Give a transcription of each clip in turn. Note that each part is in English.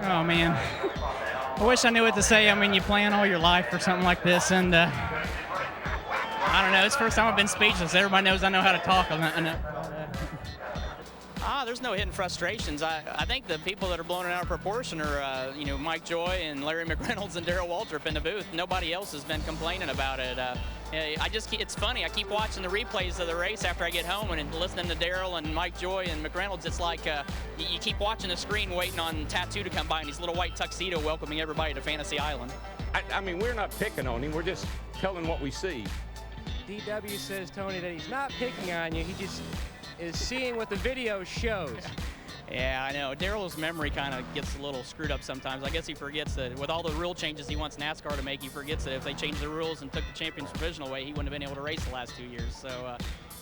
Oh, man. I wish I knew what to say. I mean, you plan all your life for something like this, and I don't know. It's the first time I've been speechless. Everybody knows I know how to talk. There's no hidden frustrations. I think the people that are blowing it out of proportion are, Mike Joy and Larry McReynolds and Darrell Waltrip in the booth. Nobody else has been complaining about it. It's funny. I keep watching the replays of the race after I get home and listening to Darrell and Mike Joy and McReynolds. It's like you keep watching the screen waiting on Tattoo to come by in his little white tuxedo welcoming everybody to Fantasy Island. I mean, we're not picking on him. We're just telling what we see. DW says, Tony, that he's not picking on you. He just is seeing what the video shows. Yeah, I know. Darrell's memory kind of gets a little screwed up sometimes. I guess he forgets that with all the rule changes he wants NASCAR to make, he forgets that if they changed the rules and took the champion's provisional away, he wouldn't have been able to race the last 2 years. So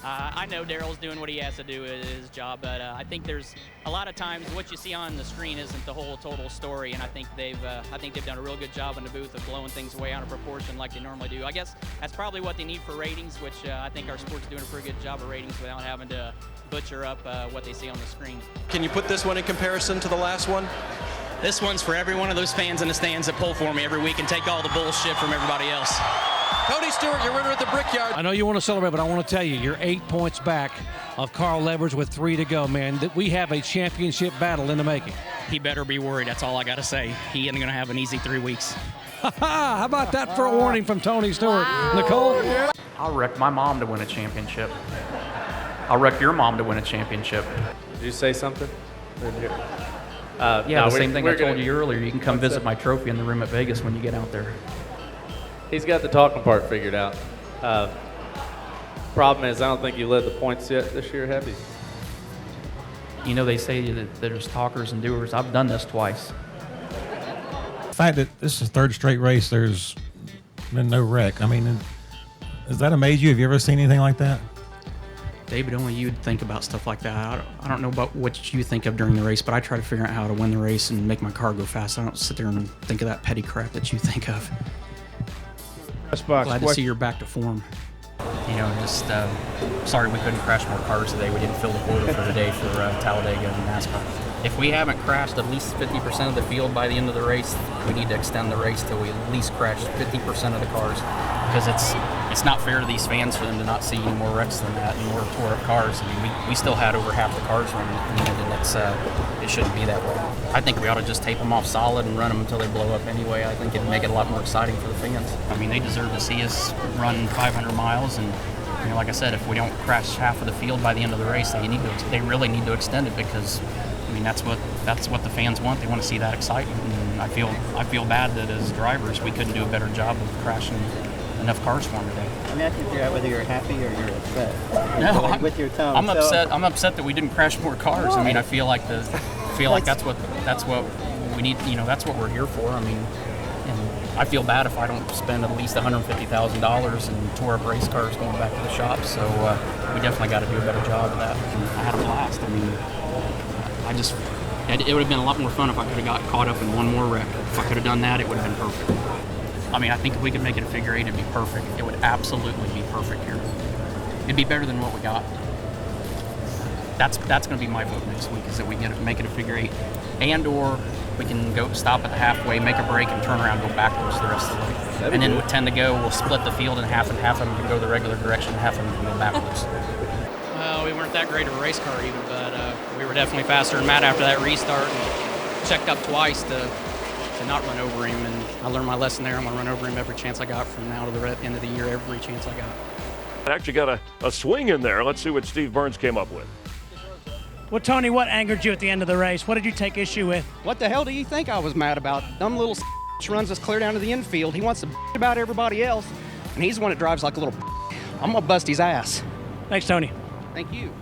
I know Darrell's doing what he has to do at his job, but I think there's a lot of times what you see on the screen isn't the whole total story, and I think they've done a real good job in the booth of blowing things away out of proportion like they normally do. I guess that's probably what they need for ratings, which I think our sport's doing a pretty good job of ratings without having to butcher up what they see on the screen. Can you put this one in comparison to the last one? This one's for every one of those fans in the stands that pull for me every week and take all the bullshit from everybody else. Tony Stewart, your winner at the Brickyard. I know you want to celebrate, but I want to tell you, you're 8 points back of Carl Levers with 3 to go, man. That we have a championship battle in the making. He better be worried. That's all I got to say. He ain't going to have an easy 3 weeks. How about that for a warning from Tony Stewart? Wow. Nicole? I'll wreck my mom to win a championship. I'll wreck your mom to win a championship. Did you say something? The same thing I told you earlier. You can come visit my trophy in the room at Vegas when you get out there. He's got the talking part figured out. Problem is, I don't think you led the points yet this year, have you? You know, they say that there's talkers and doers. I've done this twice. The fact that this is the 3rd straight race, there's been no wreck. I mean, does that amaze you? Have you ever seen anything like that? David, only you'd think about stuff like that. I don't know about what you think of during the race, but I try to figure out how to win the race and make my car go fast. I don't sit there and think of that petty crap that you think of. Glad to see you're back to form. You know, just sorry we couldn't crash more cars today. We didn't fill the quota for today for Talladega and NASCAR. If we haven't crashed at least 50% of the field by the end of the race, we need to extend the race till we at least crash 50% of the cars, because it's not fair to these fans for them to not see any more wrecks than that and more tore up cars. I mean, we still had over half the cars running at the end, and it shouldn't be that way. I think we ought to just tape them off solid and run them until they blow up anyway. I think it'd make it a lot more exciting for the fans. I mean, they deserve to see us run 500 miles, and you know, like I said, if we don't crash half of the field by the end of the race, they really need to extend it, because I mean, that's what the fans want. They want to see that excitement, and I feel bad that as drivers we couldn't do a better job of crashing enough cars for them today. I'm asking whether you're happy or you're upset. No, with your tone. I'm upset. I'm upset that we didn't crash more cars. I mean, I feel like that's what we need. You know, that's what we're here for. I mean, and I feel bad if I don't spend at least $150,000 and tore up race cars going back to the shop. So we definitely got to do a better job of that. And I had a blast. I mean, it would have been a lot more fun if I could have got caught up in one more wreck. If I could have done that, it would have been perfect. I mean, I think if we could make it a figure 8, it'd be perfect. It would absolutely be perfect here. It'd be better than what we got. That's going to be my vote next week, is that we make it a figure 8, and or we can go stop at the halfway, make a break, and turn around and go backwards the rest of the way. And then with 10 to go, we'll split the field in half, and half of them can go the regular direction, and half of them can go backwards. We weren't that great of a race car even, but we were definitely faster than Matt after that restart, and checked up twice to not run over him, and I learned my lesson there. I'm going to run over him every chance I got from now to the end of the year, every chance I got. Actually got a swing in there. Let's see what Steve Burns came up with. Well, Tony, what angered you at the end of the race? What did you take issue with? What the hell do you think I was mad about? Dumb little runs us clear down to the infield. He wants to about everybody else, and he's the one that drives like a little. I'm going to bust his ass. Thanks, Tony. Thank you.